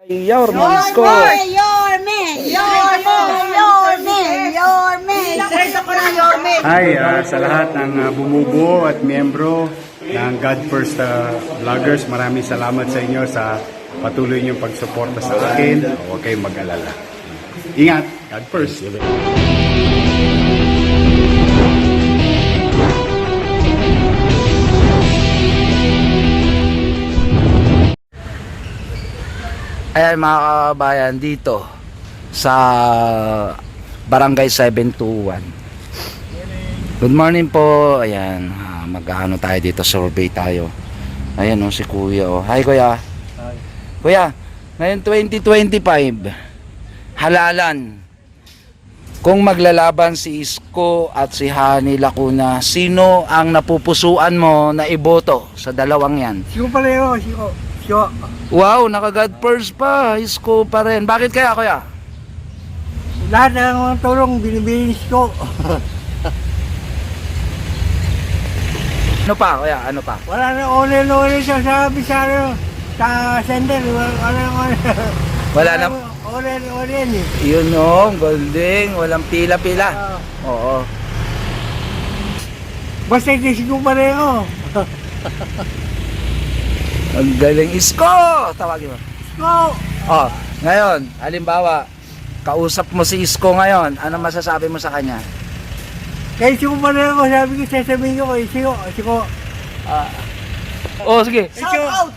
Yorme, Isko. Hi, sa lahat ng bumubuo at miyembro ng God First Vloggers, maraming salamat sa inyo sa patuloy niyong pagsuporta sa akin. Huwag kayong mag-alala. Ingat, God First. Ayan mga kabayan, dito sa Barangay 721. Good morning po. Ayan, mag-ano tayo dito, survey tayo. Ayan o, si Kuya o. Hi Kuya. Hi. Kuya, ngayon 2025, halalan. Kung maglalaban si Isko at si Hani Lacuna, sino ang napupusuan mo na iboto sa dalawang yan? Siko pareho, siko. Wow, naka-God first pa. Isko pa rin. Bakit kaya, Kuya? Lahat ng mga tulong binibinis ko. Ano pa, Kuya? Ano pa? Wala na uli sa Bisaro, sa sender. Wala na. Uli. Yun o, golding. Walang pila-pila. Oo. Basta siko pareho. Ang galing. Isko! Tawagin mo. Isko! Oh, ngayon, halimbawa, kausap mo si Isko ngayon. Ano masasabi mo sa kanya? Kaya siko pareho, sabi ko, sasabihin ko, siko. Oh, sige. Shout out!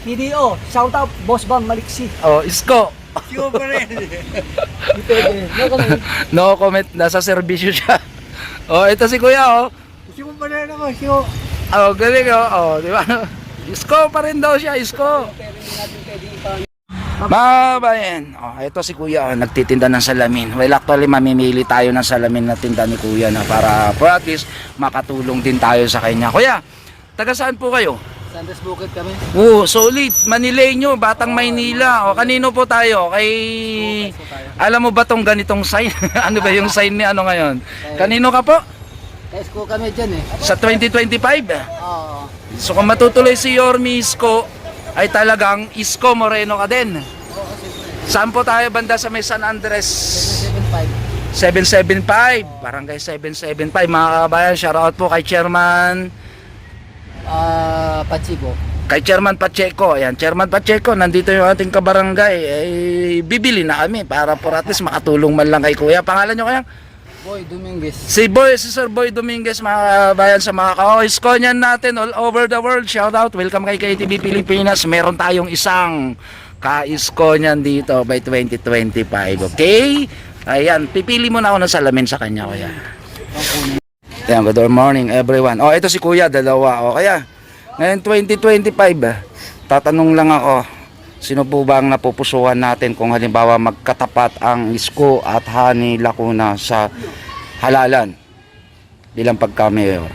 PDO, shout out, Boss Bang Maliksi. Oh, Isko. Siko pareho. No comment. Nasa serbisyo siya. Oh, ito si Kuya, oh. Siko pareho ko, siko. Oh, galing, oh. Oh, di ba? Isko pa rin daw siya, Isko. Mabayan. Oh, ito si Kuya, oh, nagtitinda ng salamin. Well, actually, mamimili tayo ng salamin na tinda ni Kuya na para at least makatulong din tayo sa kanya. Kuya, taga saan po kayo? Santos Bukid kami. Oh, solid. Manileño, Batang Maynila. O, kanino po tayo? Kay... Alam mo ba tong ganitong sign? Ano ba yung sign ni ano ngayon? Kanino ka po? Isko kami dyan eh. Sa 2025? Oo. So kung matutuloy si Yorme Isko, ay talagang Isko Moreno ka din. Saan po tayo banda sa may San Andres? 775. Barangay 775. Mga kabayan, shoutout po kay Chairman Pachico. Kay Chairman Pacheco. Ayan, Chairman Pacheco, nandito yung ating kabarangay. Bibili na kami para por at least makatulong man lang kay Kuya. Pangalan nyo kaya? Boy Dominguez. Si Sir Boy Dominguez, mga kabayan, sa mga ka-Isko niyan natin all over the world. Shout out, welcome kay KTV Pilipinas. Meron tayong isang ka-Isko niyan dito by 2025, okay? Ayan, pipili mo na ako ng salamin sa kanya, Kuya. Ayan, good morning everyone. Oh, ito si Kuya, dalawa. O, kaya, ngayon 2025, tatanong lang ako, sino po ba ang napupusuan natin kung halimbawa magkatapat ang Isko at Hani Lacuna sa halalan bilang pagka-mayor?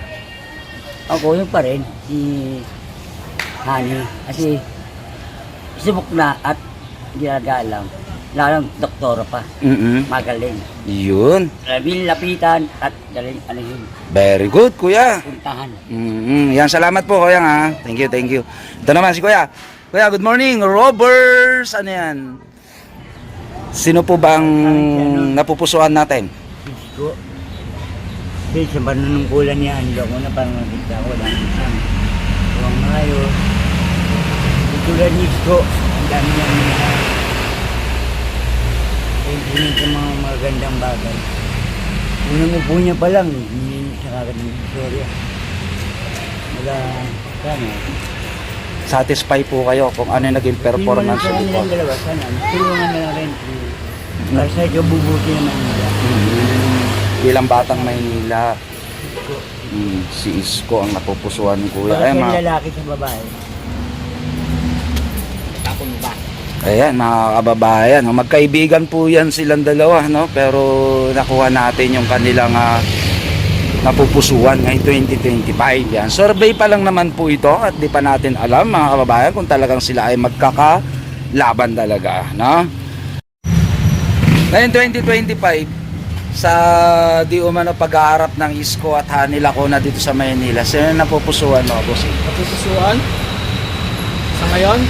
Ako yun pa rin, si Hani. Kasi subok na at ginagalang. Lalang doktora pa. Magaling. Yun. Rabil lapitan at galing ano yun. Very good, Kuya. Puntahan. Yan, salamat po, Kuya. Ha? Thank you, thank you. Ito naman si Kuya. Kuya, good morning. Robbers, ano yan? Sino po bang napupusuan natin? Isko. Kasi sa panunungkulan niya, hindi ako na parang nakita ko lang isang. Huwag ngayo. Tulad ni Isko, ang dami niya niya. Hindi sa mga magandang bagay. Unang upo niya pa lang, hindi sa kagad ng Victoria. Wala, sana. Satisfy po kayo kung ano yung naging performance sa sa nilang dalawa, sana. Tulungan na lang rin. Para sa ikabubuti naman nila. Bilang Batang Maynila, si Isko ang napupusuan ni Kuya. Para sa lalaki sa babae. Ayan, mga kababayan, magkaibigan po yan silang dalawa, no? Pero nakuha natin yung kanilang napupusuan ngayong 2025. Yan. Survey pa lang naman po ito at di pa natin alam, mga kababayan, kung talagang sila ay magkakalaban talaga, no? Ngayon 2025, sa di umano pag-aarap ng Isko at Hani Lacuna dito sa Maynila, sino napupusuan mo, bossing? Napupusuan? Sa ngayon?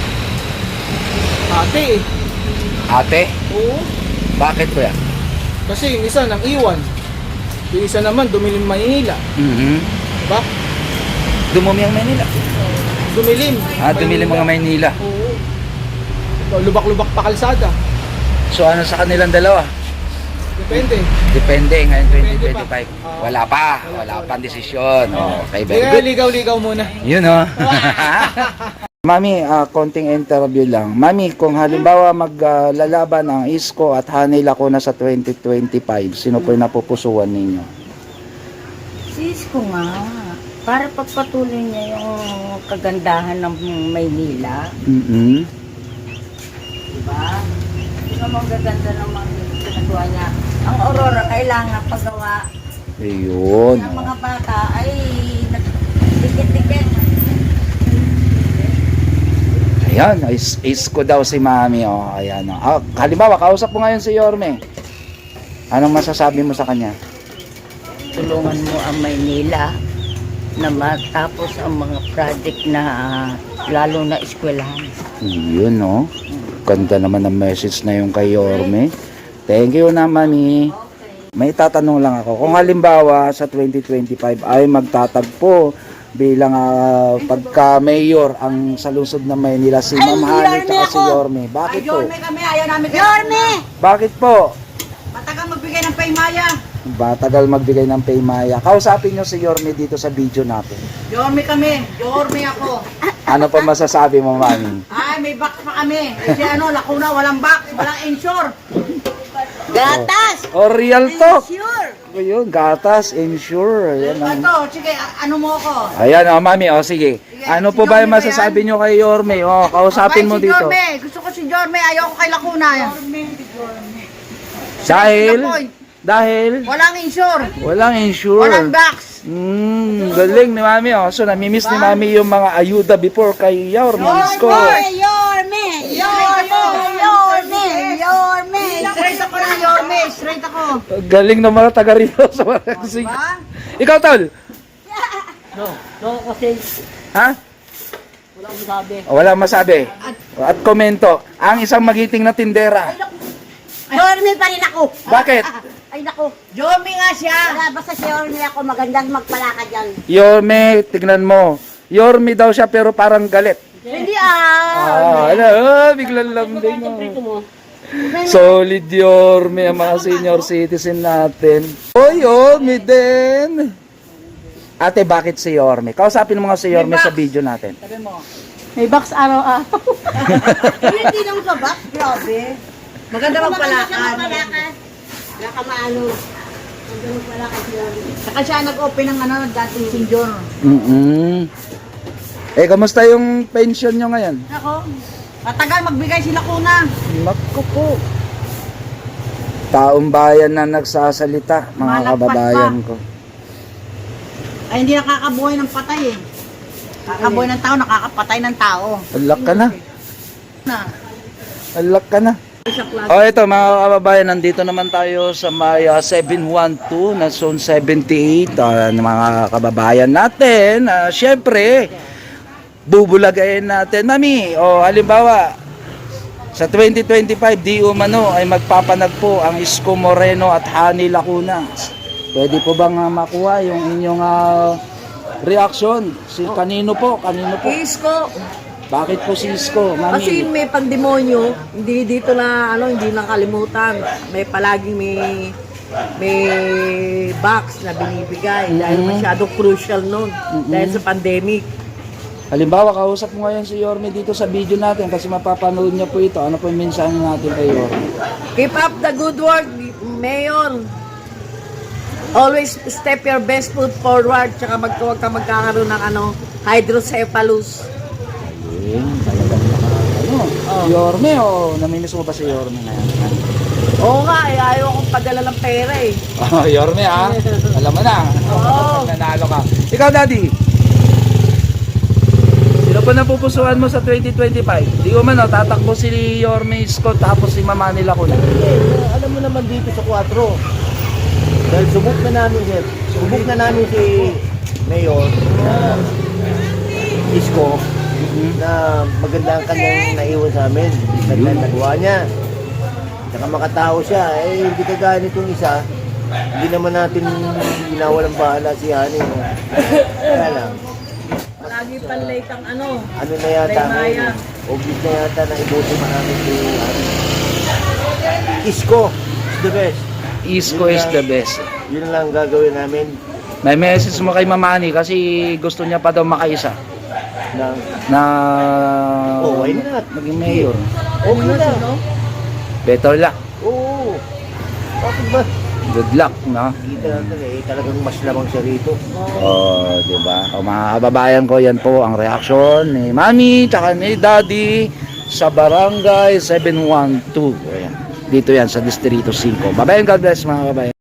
Ate eh. Ate, Oo. bakit kuya? Kasi yung isa nang iwan. Yung isa naman dumilim Maynila. Diba? Dumumi ang Maynila. Dumilim. Dumili mga Maynila. Oo. Lubak-lubak pa kalsada. So ano sa kanilang dalawa? Depende. Depende ngayon Depende 2025. pa. Wala pang desisyon. Okay, very Kaya good. ligaw-ligaw muna. Yun oh. Mami, konting interview lang. Mami, kung halimbawa maglalaban ang Isko at Hanay Lacuna sa 2025, sino po yung napupusuan ninyo? Sis ko nga, para pagpatuloy niya yung kagandahan ng Maynila, diba? Hindi naman gaganda ng mga ginagawa niya. Ang Aurora kailangan paggawa. Ayun. Ang mga bata ay dikit-dikit. Ayan, Isko daw si Mami. Oh, ayan. Oh. Halimbawa, kausap mo ngayon si Yorme. Anong masasabi mo sa kanya? Tulungan mo ang Maynila na matapos ang mga project na lalo na eskwelahan. Yun, no? Ganda naman ang message na yung kay Yorme. Thank you na, Mami. May tatanong lang ako. Kung halimbawa sa 2025 ay magtatagpo bilang pagka-mayor ang sa lungsod ng Maynila si Ma'am Hani at si Yorme. Bakit po? Kami, ayaw namin kayo. Yorme! Bakit po? Matagal magbigay ng paymaya. Batagal magbigay ng paymaya. Kausapin nyo si Yorme dito sa video natin. Yorme kami. Yorme ako. Ano pa masasabi mo, Mami? Ay, may box pa kami. Kasi Lacuna, walang box, walang insure. Gatas! O, real talk. Insure. Yun, gatas, insure. Ayan, ang- Ito, sige, ano mo ako? Ayan, Mami, sige. Ano si po ba yung Yorme ba masasabi nyo kay Yorme? Kausapin mo Si dito. Yorme. Gusto ko si Yorme. Ayaw ko kay Lacuna. Dahil Walang insure. walang insure. Walang box. Galing ni Mami. So, namimiss ni Mami yung mga ayuda before kay Yorme. Isko. Yorme! Straight ako na Yorme. Straight ako. Galing ng mga taga rito sa mga Diba? Ikaw, Tol? No, kasi Ha? wala akong sabi. Wala masabi. At komento. Ang isang magiting na tindera. Yorme pa rin ako! Bakit? Ay naku, Yorme nga siya. wala basta si Yorme ako, magandang magpalakad yan. Yorme, tignan mo. Yorme daw siya pero parang galit. Hindi Biglang lambing. Solid Yorme ang mga senior citizen natin. Yorme din. Ate, bakit si Yorme? Kausapin mo nga si Yorme sa video natin. May box araw-araw. Hindi lang sa box. Grabe. Maganda magpalakad. Wala ka maano. Maganda magpalakad si Yorme. Saka siya nag-open ng dating senior. Kamusta yung pension nyo ngayon? Ako, matagal magbigay si Lacuna. Naku po. Taong bayan na nagsasalita, mga Malagpas kababayan pa. ko. Ay, hindi nakakabuhay ng patay eh. Nakakabuhay ng tao, nakakapatay ng tao. Alak ka na. Na. Alak ka na. Ito mga kababayan, nandito naman tayo sa may 712 na zone 78 mga kababayan natin. Siyempre, bubulagayin natin. Mami, halimbawa, sa 2025, di umano ay magpapanagpo ang Isko Moreno at Hanay Lacuna. Pwede po bang makuha yung inyong reaction? Kanino po? Isko, Bakit po si Isko, Mami? kasi may pagdemonyo, hindi dito na hindi nakalimutan. May palaging may box na binibigay dahil masyadong crucial noon dahil sa pandemic. Halimbawa, kausap mo ngayon si Yorme dito sa video natin kasi mapapanood niya po ito. Ano po yung mensahe natin kay Yorme? Keep up the good work, Mayor. Always step your best foot forward, tsaka huwag ka magkakaroon ng hydrocephalus. Talagang Yorme, namimiss mo ba si Yorme na yan? Oo nga, ayaw akong padala ng pera eh. Yorme alam mo na. Oo. Nanalo ka. Ikaw, Daddy. Sino po napupusuan mo sa 2025? Di ko man, tatakbo si Yorme Isko tapos si Mama nila ko na. Alam mo naman dito sa 4. Dahil subok na namin si Mayor Isko na maganda ang kanyang naiwan sa amin. Ganda ang nagawa niya. Tsaka makatao siya. Eh, hindi kagaya nitong isa. Hindi naman natin ginawalang bahala si Hani. No? Kaya lang, Lagi pan late ang ano. ano na yata Kay Maya. ngayon. Obvious na yata na iboto marami si Hani. Isko is the best. Isko is the best. Yun lang gagawin namin May message mo kay Mamani kasi gusto niya pa daw makaisa ng na oh, why not? maging mayor. Okay na. Better luck. Oo. Bakit ba? Good luck, no? Kita natin eh, talagang mas lamang siya rito. Oh, di ba? O mga kababayan ko, yan po ang reaksyon ni Mami tsaka ni Daddy sa Barangay 712. Ayan. Dito yan sa Distrito 5. Babayan, God bless mga kababayan.